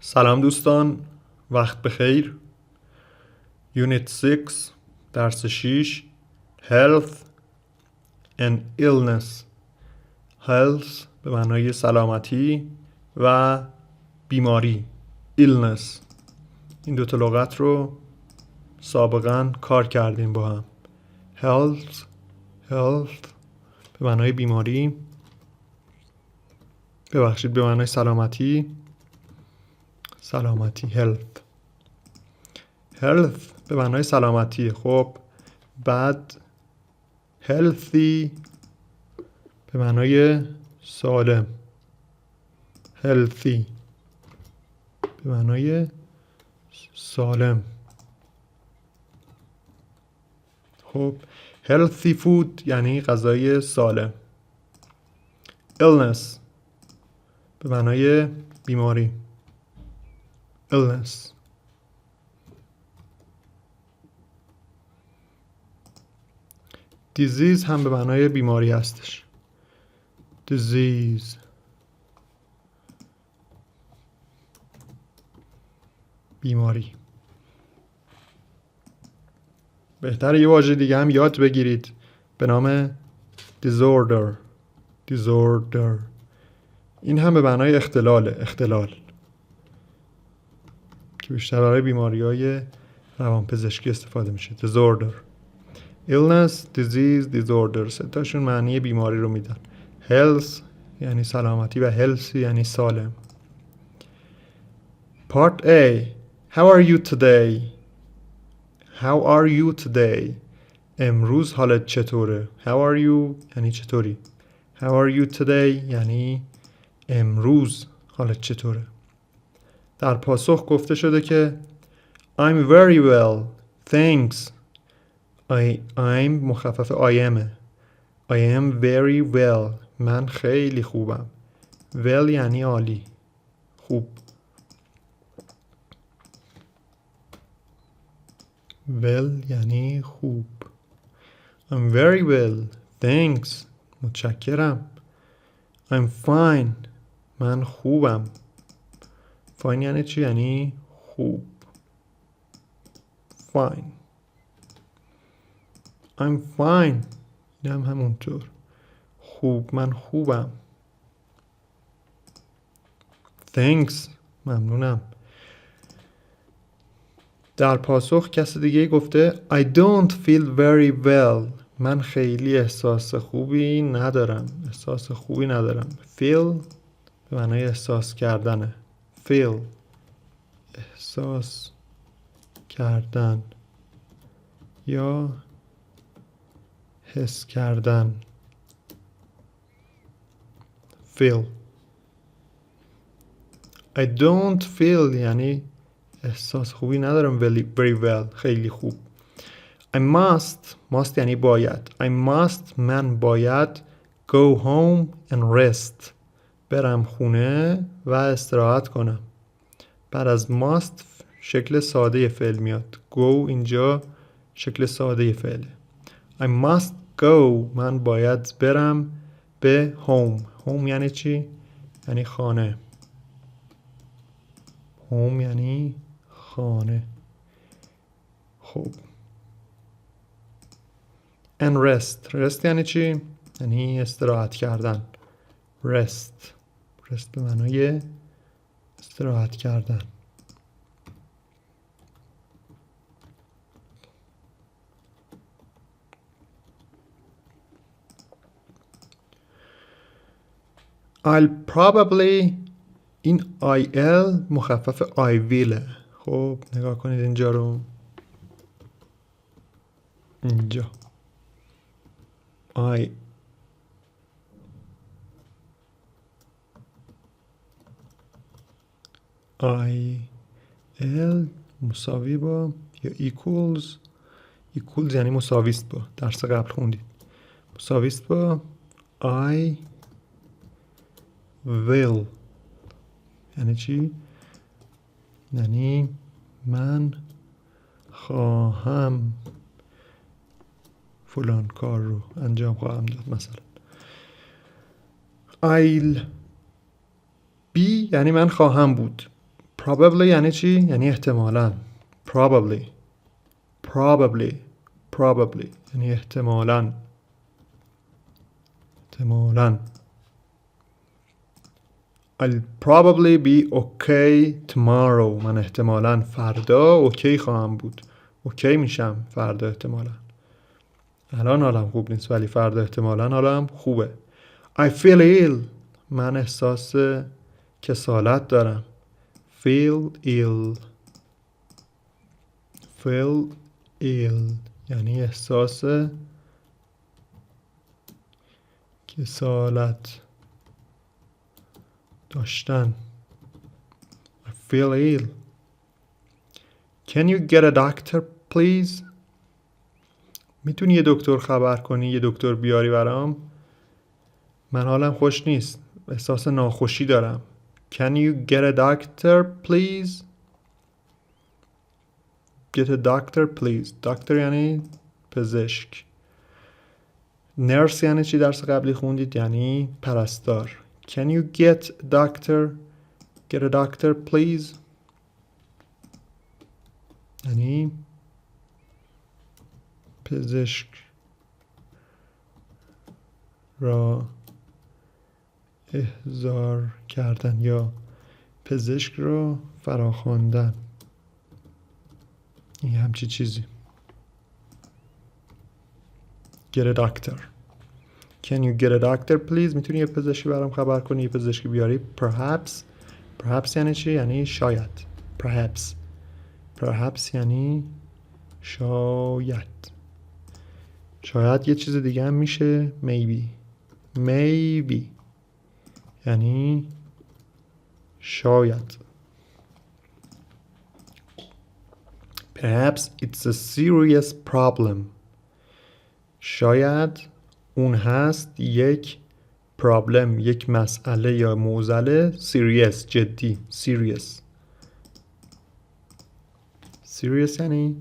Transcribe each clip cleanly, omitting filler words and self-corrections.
سلام دوستان، وقت بخیر. یونیت 6 درس 6 Health and Illness. Health به معنای سلامتی و بیماری. Illness. این دوتا لغت رو سابقا کار کردیم با هم. Health به معنای بیماری، ببخشید، به معنای سلامتی. health به معنای سلامتی. خب بعد healthy به معنای سالم. healthy به معنای سالم. خب healthy food یعنی غذای سالم. illness به معنای بیماری. illness. disease هم به معنای بیماری هستش. disease بیماری. بهتره یه واژه دیگه هم یاد بگیرید به نام disorder. این هم به معنای اختلال که بیشتر برای بیماری‌های روانپزشکی استفاده میشه. disorder. illness, disease, disorder ستاشون معنی بیماری رو میدن. health یعنی سلامتی و healthy یعنی سالم. Part A. How are you today? امروز حالت چطوره؟ How are you یعنی چطوری؟ How are you today یعنی امروز حالت چطوره؟ در پاسخ گفته شده که I'm very well, thanks. I'm مخفف I am. I am very well. من خیلی خوبم. well یعنی عالی، خوب. well یعنی خوب. I'm very well, thanks. متشکرم. I'm fine. من خوبم. fine یعنی چی؟ یعنی خوب. fine. I'm fine. این هم همونطور. خوب، من خوبم. Thanks. ممنونم. در پاسخ کسی دیگه گفته I don't feel very well. من خیلی احساس خوبی ندارم. Feel به معنای احساس کردنه. feel احساس کردن یا حس کردن. feel. I don't feel یعنی احساس خوبی ندارم. very well خیلی خوب. I must یعنی باید. من باید go home and rest. برم خونه و استراحت کنم. بعد از must شکل ساده فعل میاد. go اینجا شکل ساده فعله. I must go. من باید برم به home یعنی چی؟ یعنی خانه. home یعنی خانه. خب and rest یعنی چی؟ یعنی استراحت کردن. rest به معنای استراحت کردن. I'll probably. این IL مخفف I will. خب نگاه کنید اینجا رو. اینجا IL مساوی با یا equals یعنی مساویست با. درس قبل خوندید مساویست با I will یعنی چی؟ یعنی من خواهم فلان کار رو انجام خواهم داد. مثلا I'll be یعنی من خواهم بود. probably یعنی چی؟ یعنی احتمالاً. probably یعنی احتمالاً. I'll probably be okay tomorrow. من احتمالاً فردا اوکی خواهم بود. اوکی میشم فردا احتمالاً. الان حالم خوب نیست ولی فردا احتمالاً حالم خوبه. I feel ill. من احساس کسالت دارم. feel ill یعنی احساس کسالت داشتن. I feel ill. Can you get a doctor please? میتونی یه دکتر خبر کنی؟ یه دکتر بیاری برام؟ من حالم خوش نیست. احساس ناخوشی دارم. Can you get a doctor please? Get a doctor please. doctor یعنی پزشک. nurse یعنی چی درس قبلی خوندید؟ یعنی پرستار. Can you get a doctor? Get a doctor please. یعنی پزشک را احضار کردن یا پزشک را فراخواندن. این همچی چیزی. Get a doctor. Can you get a doctor please? میتونی یه پزشکی برام خبر کنی؟ یه پزشکی بیاری؟ Perhaps یعنی چی؟ یعنی شاید. Perhaps یعنی شاید. شاید یه چیز دیگه هم میشه maybe یعنی شاید. Perhaps it's a serious problem. شاید اون هست یک پرابلم، یک مسئله یا معضله. serious جدی. serious یعنی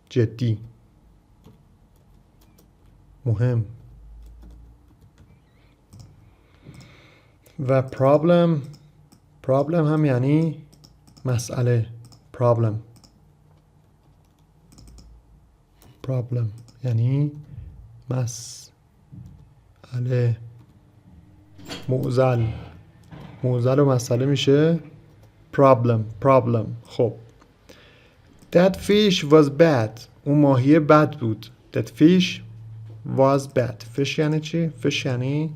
جدی، مهم. و problem هم یعنی مسئله. problem یعنی مسئله. معضل و مسئله میشه problem. خب That fish was bad. اون ماهی بد بود. That fish was bad. fish یعنی چی؟ fish یعنی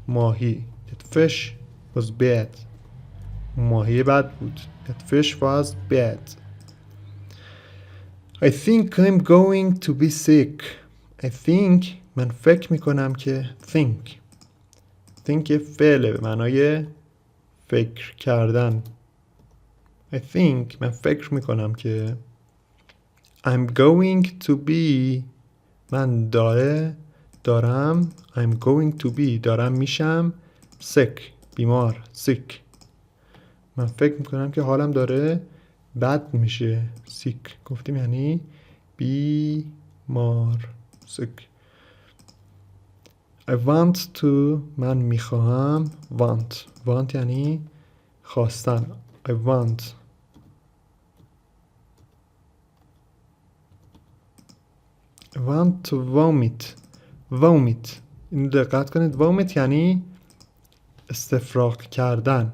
ماهی. That fish was bad. ماهی بد بود. That fish was bad. I think I'm going to be sick. I think من فکر میکنم که think یه فعله به معنای فکر کردن. I think من فکر میکنم که I'm going to be من دارم I'm going to be دارم میشم sick بیمار. sick من فکر میکنم که حالم داره بد میشه. sick گفتیم یعنی بیمار. sick. I want to من میخواهم. want یعنی خواستن. I want to vomit. اینو دقت کنید. vomit یعنی استفراغ کردن.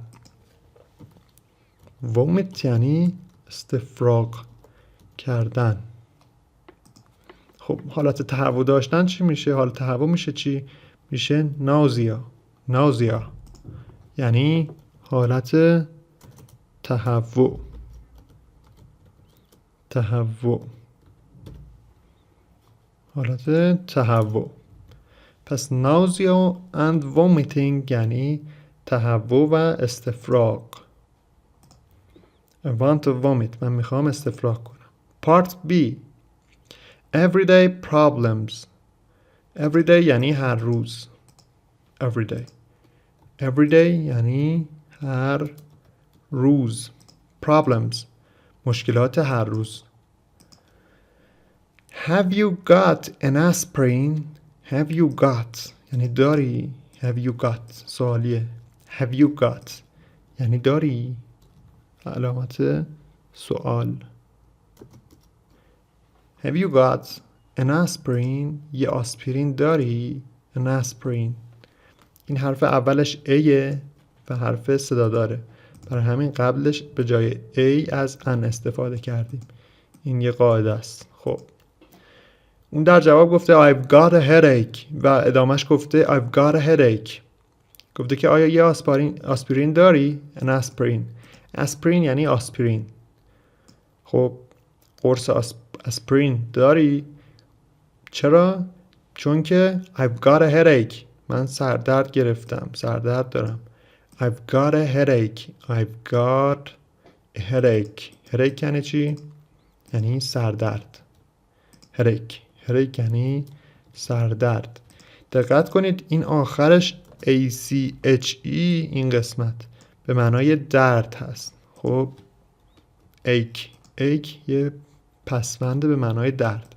vomit یعنی استفراغ کردن. خب حالت تهوع داشتن چی میشه؟ حالت تهوع میشه چی؟ میشه nausea یعنی حالت تهوع. حالت تهوع. پس nausea and vomiting یعنی تهوع و استفراغ. I want to vomit. من میخوام استفراغ کنم. Part B. Everyday problems. Everyday یعنی هر روز. Everyday یعنی هر روز. Problems مشکلات هر روز. Have you got an aspirin? Have you got یعنی داری. Have you got سوالیه. Have you got یعنی داری علامت سوال. Have you got an aspirin؟ یه آسپرین داری؟ an aspirin. این حرف اولش A و حرف صدا داره، برای همین قبلش به جای A از an استفاده کردیم. این یه قاعده است. خب اون در جواب گفته I've got a headache و ادامش گفته I've got a headache. گفته که آیا یه آسپرین داری؟ an aspirin. اسپرین یعنی آسپرین. خب قرص آسپرین داری؟ چرا؟ چون که I've got a headache. من سردرد گرفتم، سردرد دارم. I've got a headache. I've got a headache. headache یعنی چی؟ یعنی سردرد. headache یعنی سردرد. دقت کنید این آخرش ACHE این قسمت به معنای درد هست. خب ache یه پسوند به معنای درد.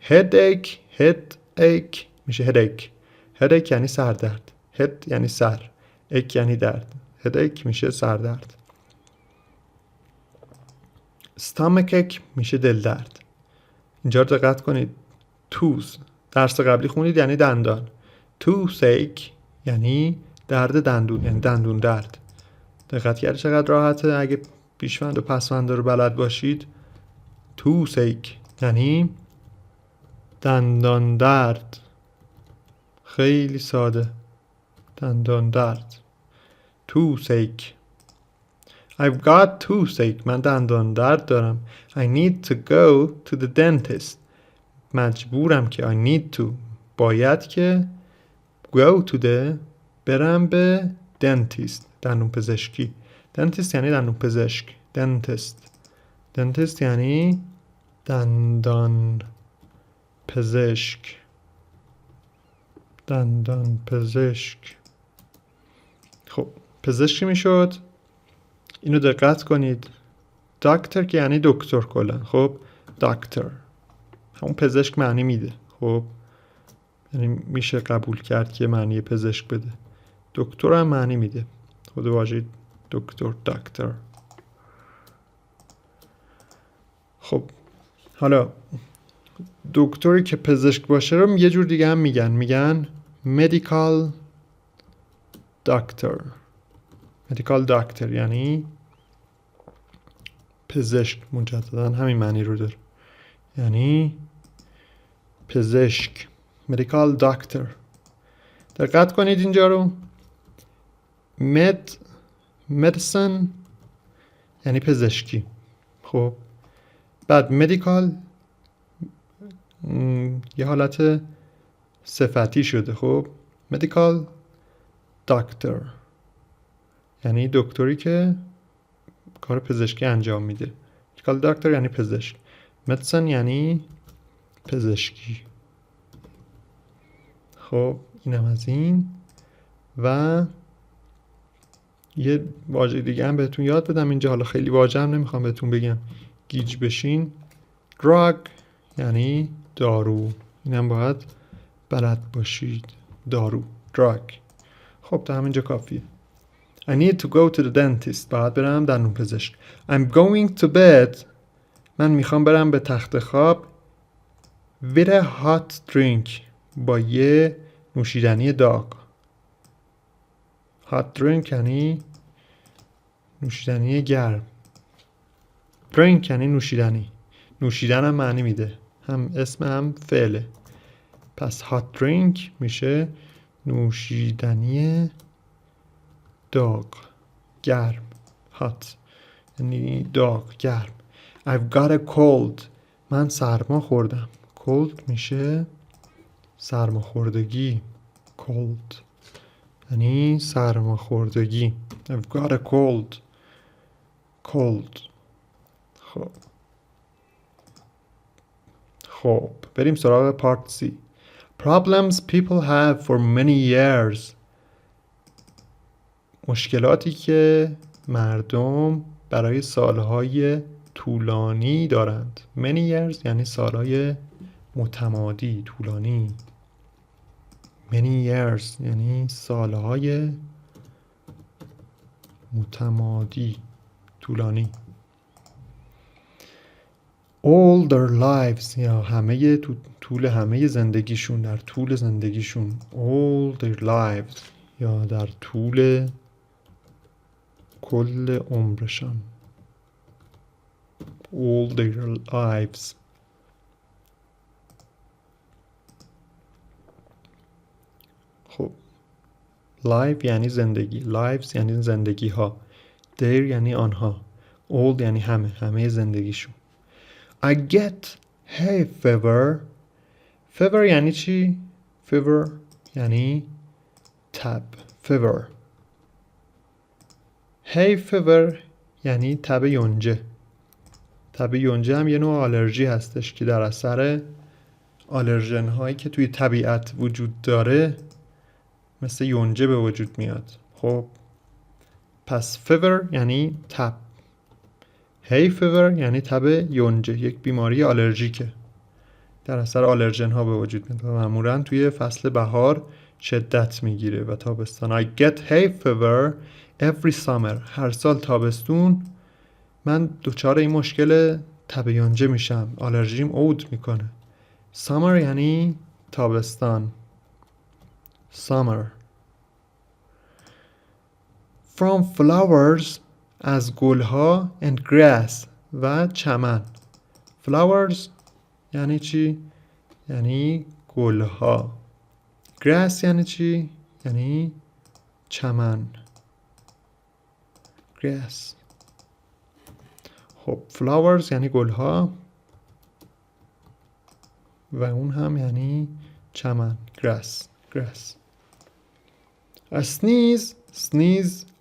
headache میشه headache یعنی سردرد. head یعنی سر، ache یعنی درد. headache میشه سردرد. stomachache میشه دل درد. اینجا دقت کنید tooth درس قبلی خونید یعنی دندان. toothache یعنی درد دندون، یعنی دندون درد. دقت کردید چقدر راحته اگه پیشوند و پسوند رو بلد باشید. toothache یعنی دندان درد. خیلی ساده. دندان درد. toothache. I've got toothache. من دندان درد دارم. I need to go to the dentist. مجبورم که I need to باید که go to the برم به dentist دندون پزشکی. dentist یعنی دندون پزشک. dentist یعنی دندان پزشک. دندان پزشک. خب پزشکی میشد. اینو دقت کنید. دکتر که یعنی دکتر کلا. خب دکتر همون پزشک معنی میده. خب یعنی میشه قبول کرد که معنی پزشک بده. دکتر هم معنی میده. خود واژه دکتر. خب حالا دکتری که پزشک باشه رو یه جور دیگه هم میگن medical doctor یعنی پزشک. مجددا همین معنی رو داره، یعنی پزشک. medical doctor. دقت کنید اینجا رو. medicine یعنی پزشکی. خب بعد medical یه حالت صفتی شده. خب medical doctor یعنی دکتری که کار پزشکی انجام میده. medical doctor یعنی پزشک. medicine یعنی پزشکی. خب اینم از این. و یه واژه دیگه هم بهتون یاد بدم اینجا. حالا خیلی واژه هم نمیخوام بهتون بگم گیج بشین. drug یعنی دارو. اینم باید بلد باشید. دارو drug. خب تا همینجا کافیه. I need to go to the dentist. باید برم دندون پزشک. I'm going to bed. من میخوام برم به تخت خواب. with a hot drink. با یه نوشیدنی داغ. hot drink یعنی نوشیدنی گرم. drink یعنی نوشیدنی. نوشیدن هم معنی میده. هم اسم هم فعله. پس hot drink میشه نوشیدنی داغ گرم. hot یعنی داغ گرم. I've got a cold. من سرما خوردم. cold میشه سرماخوردگی. cold یعنی سرماخوردگی. I've got a cold. خب بریم سراغ پارت C. Problems people have for many years. مشکلاتی که مردم برای سالهای طولانی دارند. many years یعنی سالهای متمادی، طولانی. many years یعنی سالهای متمادی. طولانی. all their lives یا همه طول همه زندگیشون، در طول زندگیشون. all their lives یا در طول کل عمرشان. all their lives. خب life یعنی زندگی، lives یعنی زندگی ها، their یعنی آنها، all یعنی همه زندگیشون. I get hay fever. fever یعنی چی؟ fever یعنی تب. fever. hay fever یعنی تب یونجه. تب یونجه هم یه نوع آلرژی هستش که در اثر آلرژن هایی که توی طبیعت وجود داره مثل یونجه به وجود میاد. خب پس fever یعنی تب، hay fever یعنی تب یونجه، یک بیماری آلرژیکه در اثر آلرژن ها به وجود میاد و معمولا توی فصل بهار شدت میگیره و تابستان. I get hay fever every summer. هر سال تابستون من دچار این مشکل تب یونجه میشم، آلرژیم عود میکنه. summer یعنی تابستان. summer. from flowers از گلها and grass و چمن. flowers یعنی چی؟ یعنی گلها. grass یعنی چی؟ یعنی چمن. grass. خب flowers یعنی گلها و اون هم یعنی چمن. grass. grass. A sneeze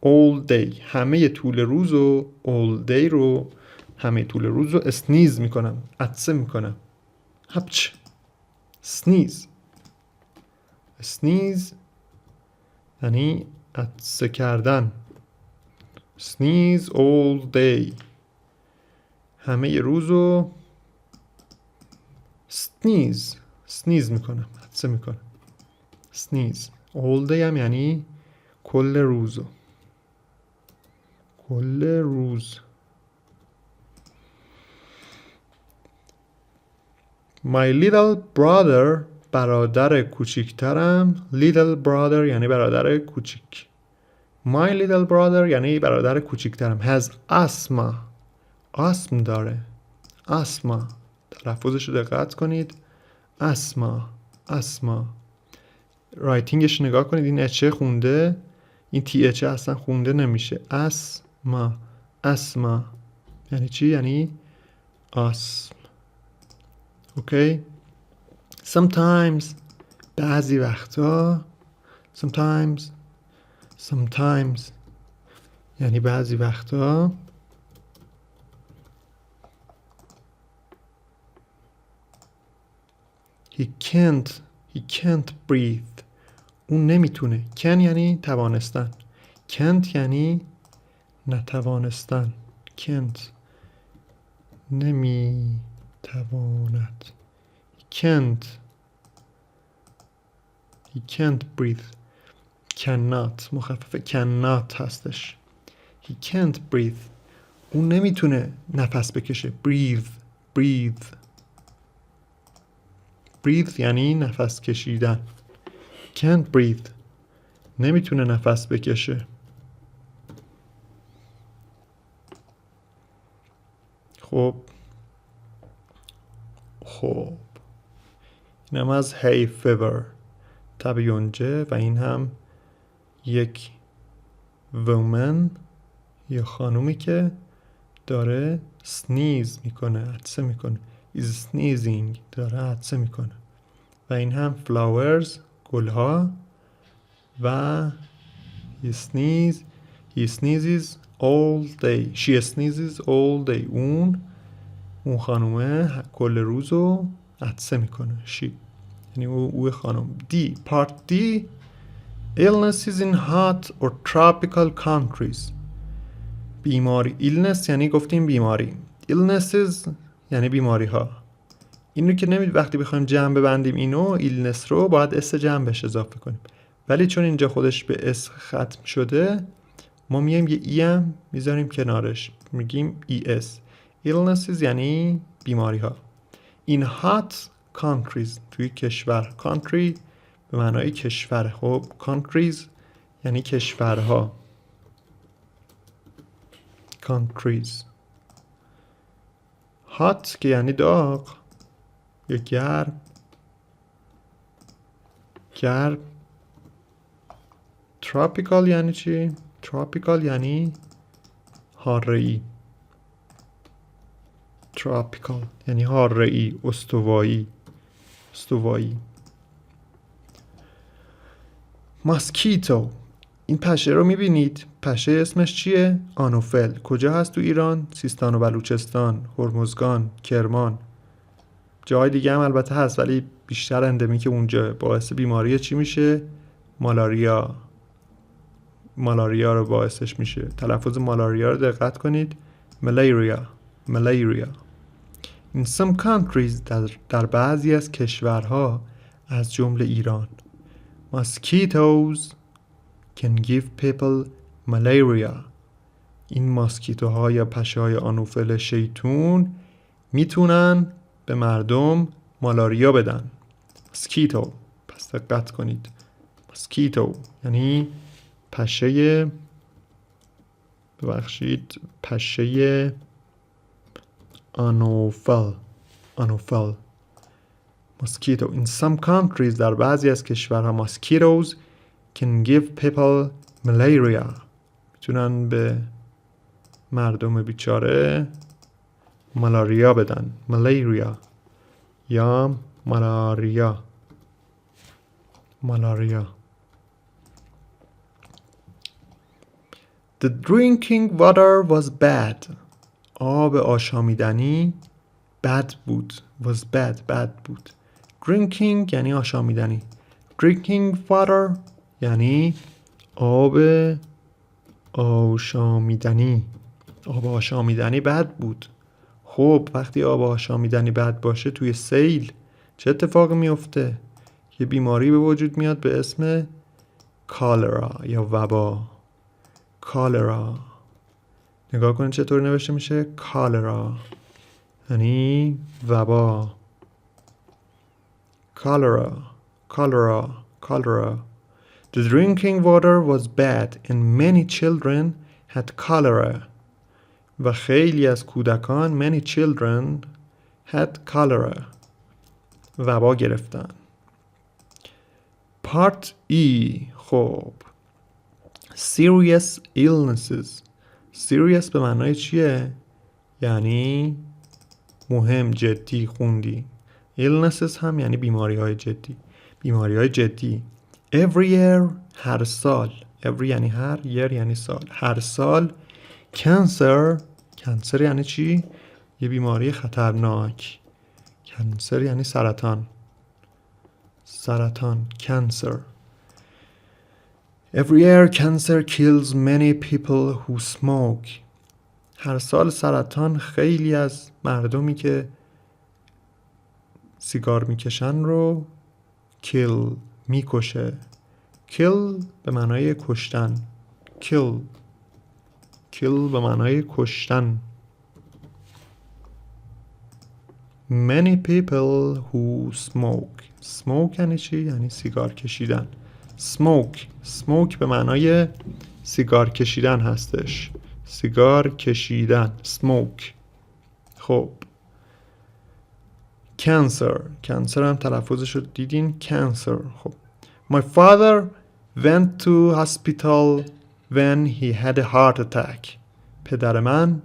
all day. همه طول روز و all day رو همه طول روز رو اسنیز میکنم، عطسه میکنم. هپچ. sneeze. sneeze یعنی عطسه کردن. sneeze all day. همه روز رو sneeze میکنم، عطسه میکنم. sneeze. all day هم یعنی کل روز. کل روز. My little brother برادر کوچیکترم. little brother یعنی برادر کوچیک. My little brother یعنی برادر کوچیکترم. has asthma. آسم داره. asthma. تلفظش رو دقت کنید. asthma. رایتینگش نگاه کنید، این اچه خونده، این تی اچه اصلا خونده نمیشه. asthma یعنی چی؟ یعنی آسم. اوکی. sometimes بعضی وقتا. sometimes یعنی بعضی وقتا. he can't breathe. اون نمیتونه. can یعنی توانستن، can't یعنی نتوانستن. can't نمیتواند. he can't breathe. cannot مخفف cannot هستش. he can't breathe. اون نمیتونه نفس بکشه. breathe یعنی نفس کشیدن. can't breathe نمیتونه نفس بکشه. خب این هم از hay fever تب یونجه و این هم یک woman یا خانومی که داره sneeze میکنه، عطسه میکنه. is sneezing داره عطسه میکنه. و این هم flowers گلها و he sneezes all day. she sneezes all day. اون خانومه کل روزو عطسه میکنه. she یعنی او خانم. part D illnesses in hot or tropical countries. بیماری. illness یعنی گفتیم بیماری. illnesses یعنی بیماری ها. اینو که وقتی بخوایم جمع ببندیم اینو illness رو باید اس جمع بهش اضافه کنیم، ولی چون اینجا خودش به اس ختم شده ما میایم یه ای هم میذاریم کنارش، میگیم ES. illnesses یعنی بیماری ها. in hot countries توی کشور. country به معنای کشور. خب countries یعنی کشورها. countries. hot که یعنی داغ یا گرم. گرم. tropical یعنی چی؟ tropical یعنی حاره‌ای. tropical یعنی حاره‌ای، استوایی. استوایی. ماسکیتو. این پشه رو میبینید؟ پشه اسمش چیه؟ آنوفل. کجا هست تو ایران؟ سیستان و بلوچستان، هرمزگان، کرمان. جای دیگه هم البته هست ولی بیشتر اندمیک اونجا. باعث بیماری چی میشه؟ مالاریا. مالاریا رو باعثش میشه. تلفظ مالاریا رو دقت کنید. malaria. malaria. In some countries در بعضی از کشورها از جمله ایران mosquitoes can give people malaria. این ماسکیتوها یا پشه‌های آنوفل شیطون میتونن به مردم مالاریا بدن. ماسکیتو. پس دقت کنید. ماسکیتو یعنی پشه، ببخشید، پشه آنوفل. آنوفل. mosquito. In some countries در بعضی از کشورها mosquitoes can give people malaria. میتونن به مردم بیچاره مالاریا بدن. مالاریا یا مالاریا. مالاریا. The drinking water was bad. آب آشامیدنی bad بود. was bad. bad بود. Drinking یعنی آشامیدنی. Drinking water یعنی آب آشامیدنی. آب آشامیدنی بد بود. خب وقتی آب آشامیدنی بد باشه توی سیل چه اتفاقی میفته؟ یه بیماری به وجود میاد به اسم کالرا یا وبا. کالرا. نگاه کنید چطور نوشته میشه؟ کالرا یعنی وبا. cholera, cholera, cholera. The drinking water was bad and many children had cholera. و خیلی از کودکان many children had cholera. وبا گرفتن. Part E. خب serious illnesses. serious به معنای چیه؟ یعنی مهم، جدی، خوندی. illnesses هم یعنی بیماری های جدی. بیماری های جدی. every year هر سال. every یعنی هر، year یعنی سال. هر سال cancer. cancer یعنی چی؟ یه بیماری خطرناک. cancer یعنی سرطان. سرطان. cancer. every year cancer kills many people who smoke. هر سال سرطان خیلی از مردمی که سیگار میکشن رو kill میکشه. kill به معنای کشتن. kill. kill به معنای کشتن. many people who smoke. smoke یعنی چی؟ یعنی سیگار کشیدن. smoke. smoke به معنای سیگار کشیدن هستش. سیگار کشیدن. smoke. خب cancer. cancer هم تلفظش رو دیدین. cancer. خب my father went to hospital when he had a heart attack. پدر من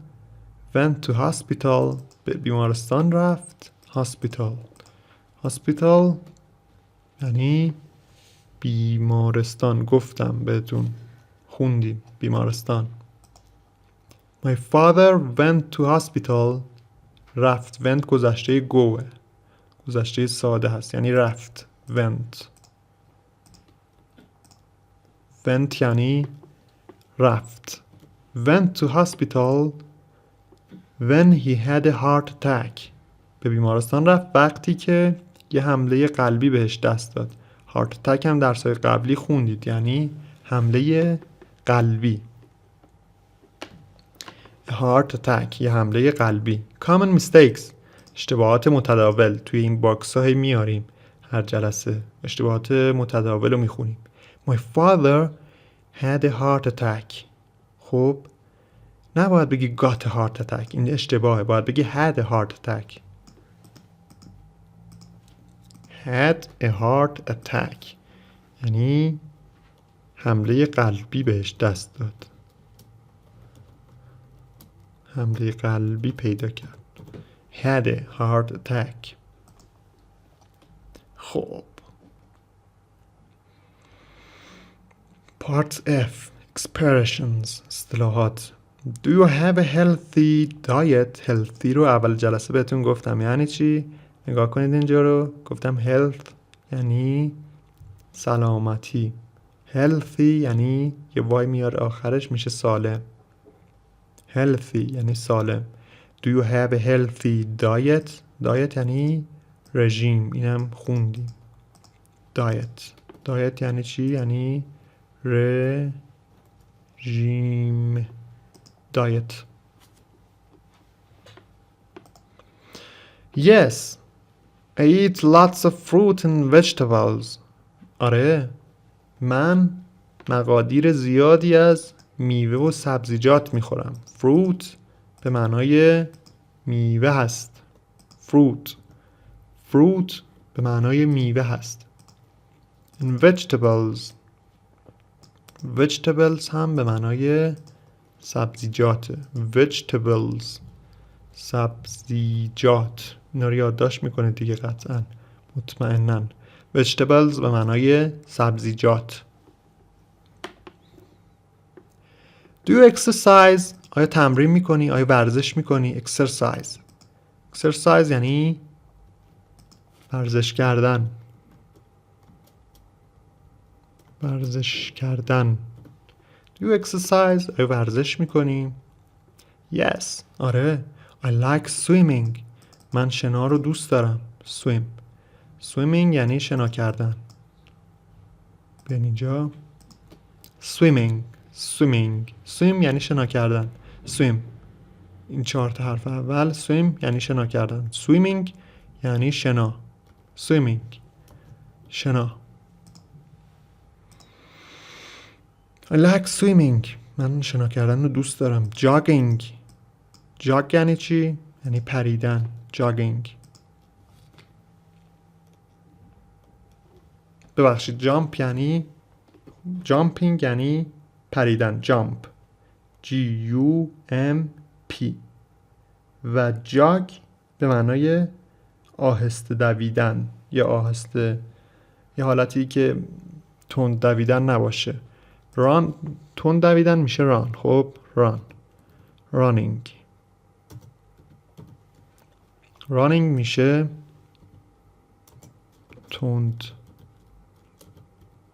went to hospital به بیمارستان رفت. hospital. hospital یعنی بیمارستان. گفتم بهتون، خوندیم بیمارستان. my father went to hospital. رفت. went گذشته گوه، گذشته ساده هست یعنی رفت. went. went یعنی رفت. went to hospital when he had a heart attack. به بیمارستان رفت وقتی که یه حمله قلبی بهش دست داد. heart attack هم درسای قبلی خوندید یعنی حمله قلبی. A heart attack یه حمله قلبی. Common mistakes اشتباهات متداول. توی این باکس ها میاریم هر جلسه اشتباهات متداول رو میخونیم. My father had a heart attack. خب نباید بگی got a heart attack، این اشتباهه، باید بگی had a heart attack. had a heart attack یعنی حمله قلبی بهش دست داد، حمله قلبی پیدا کرد. had a heart attack. خب Part F expressions اصطلاحات. Do you have a healthy diet؟ healthy رو اول جلسه بهتون گفتم یعنی چی؟ نگاه کنید اینجا رو، گفتم health یعنی سلامتی، healthy یعنی یه وای میاره آخرش میشه سالم. healthy یعنی سالم. Do you have a healthy diet؟ diet یعنی رژیم، اینم خوندیم. diet یعنی چی؟ یعنی رژیم. diet. Yes, I eat lots of fruit and vegetables. آره من مقادیر زیادی از میوه و سبزیجات میخورم. fruit به معنای میوه هست. fruit به معنای میوه هست. and vegetables هم به معنای سبزیجات. vegetables سبزیجات. اینا رو یادداشت میکنه دیگه قطعا مطمئنن. vegetables به معنای سبزیجات. Do you exercise؟ آیا تمرین میکنی؟ آیا ورزش میکنی؟ exercise یعنی ورزش کردن. Do you exercise؟ آیا ورزش میکنی؟ Yes. آره. I like swimming. من شنا رو دوست دارم. Swimming یعنی شنا کردن. بیان اینجا. Swim یعنی شنا کردن. Swim این 4 تا حرف اول. swim یعنی شنا کردن. swimming یعنی شنا. شنا. I like swimming. من شنا کردن رو دوست دارم. jogging یعنی چی؟ یعنی پریدن. jogging. ببخشید jump یعنی jumping یعنی پریدن. jump G-U-M-P. و jog به معنای آهسته دویدن یا آهسته، یه حالتی که تند دویدن نباشه. run تند دویدن میشه run. خب running میشه تند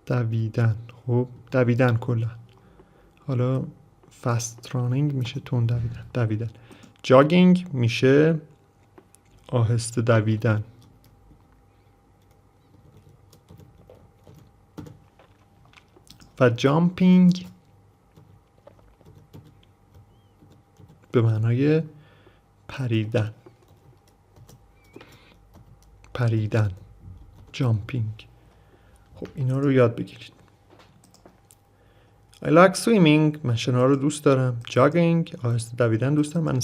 دویدن. خب دویدن کلا. حالا fast running میشه تند دویدن. jogging میشه آهسته دویدن. و jumping به معنای پریدن. jumping. خب اینا رو یاد بگیرید. I like swimming. من شنا رو دوست دارم. jogging آهسته دویدن دوست دارم. من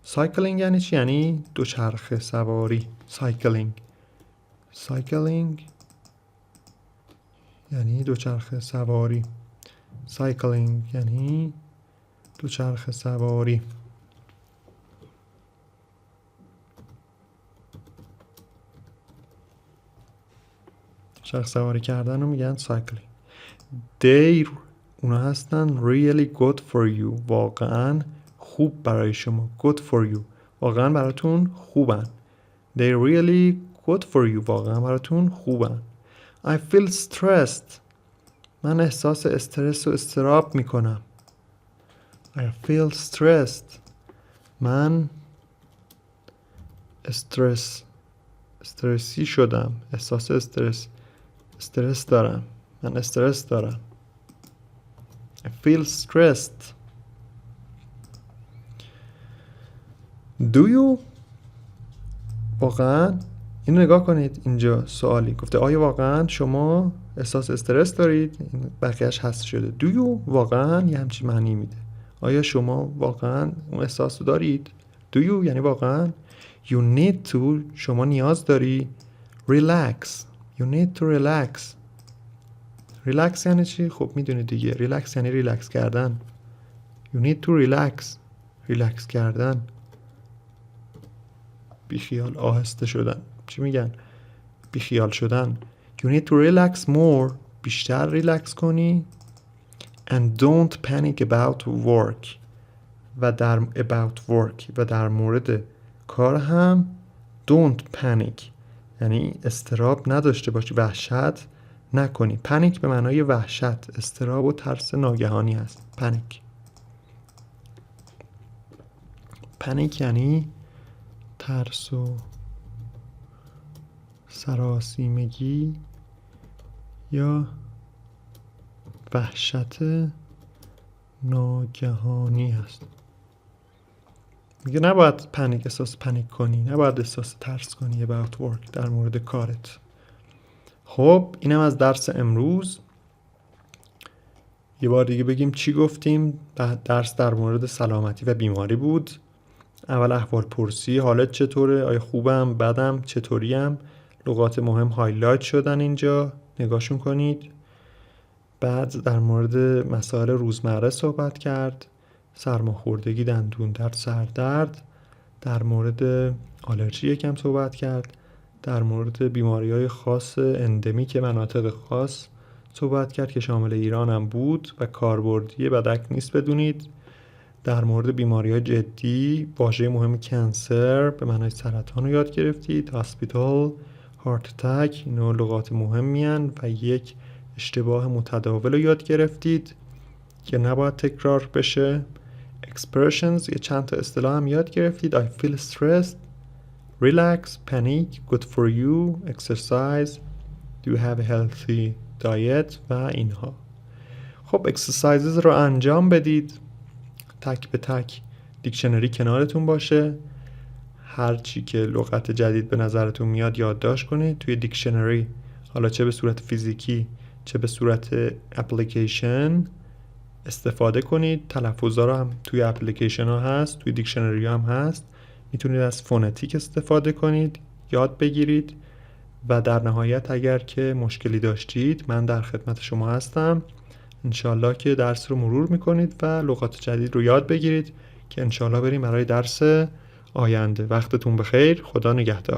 cycling یعنی چی؟ یعنی دوچرخه سواری. cycling یعنی دوچرخه سواری. یعنی دوچرخه سواری. چرخ سواری کردن رو میگن cycling. They اونا هستن really good for you. واقعا خوب برای شما. good for you واقعا براتون خوبن. They really good for you واقعا براتون خوبن. I feel stressed. من احساس استرس و اضطراب میکنم. I feel stressed. من استرسی شدم. احساس استرس دارم. من استرس دارم. I feel stressed. Do you واقعا اینو نگاه کنید، اینجا سوالی گفته آیا واقعا شما احساس استرس دارید؟ بقیهش حذف شده. Do you واقعا یه همچین معنی میده. آیا شما واقعا اون احساس رو دارید؟ Do you یعنی واقعا. You need to شما نیاز داری. Relax You need to relax. Relax یعنی چی؟ خب میدونید دیگه. Relax یعنی ریلکس کردن. You need to relax. ریلکس کردن، بیخیال، آهسته شدن. چی میگن؟ بیخیال شدن. You need to relax more. بیشتر ریلکس کنی. And don't panic about work. و در about work و در مورد کار هم don't panic یعنی اضطراب نداشته باشی، وحشت نکنی. پنیک به معنای وحشت، اضطراب و ترس ناگهانی هست. پنیک یعنی ترس و سراسیمگی یا وحشت ناگهانی هست. میگه نباید احساس پنیک کنی، نباید احساس ترس کنی about work، در مورد کارت. خب اینم از درس امروز. یه بار دیگه بگیم چی گفتیم. درس در مورد سلامتی و بیماری بود. اول احوال پرسی، حالت چطوره؟ آیا خوبم؟ بدم؟ چطوریم؟ لغات مهم هایلایت شدن اینجا، نگاهشون کنید. بعد در مورد مسائل روزمره صحبت کرد. سرماخوردگی، دندون درد، سردرد. در مورد آلرژی یکم صحبت کرد. در مورد بیماری‌های خاص اندمیک مناطق خاص صحبت کرد که شامل ایران هم بود و کاربردی بدک نیست بدونید. در مورد بیماری‌های جدی واژه مهم کنسر به معنای سرطان رو یاد گرفتید. هاسپیتال، هارت اتک، اینا لغات مهمی هستند و یک اشتباه متداول رو یاد گرفتید که نباید تکرار بشه. expressions، یه چند تا اصطلاح هم یاد گرفتید. I feel stressed، relax، panic، good for you، exercise، do you have a healthy diet و اینها. خب exercises رو انجام بدید تک به تک. دیکشنری کنارتون باشه. هر چی که لغت جدید به نظرتون میاد یادداشت کنید توی دیکشنری، حالا چه به صورت فیزیکی چه به صورت اپلیکیشن استفاده کنید. تلفظا رو هم توی اپلیکیشن ها هست، توی دیکشنری هم هست. میتونید از فونتیک استفاده کنید، یاد بگیرید و در نهایت اگر که مشکلی داشتید من در خدمت شما هستم. انشالله که درس رو مرور میکنید و لغات جدید رو یاد بگیرید که انشالله بریم برای درس آینده. وقتتون بخیر. خدا نگهدار.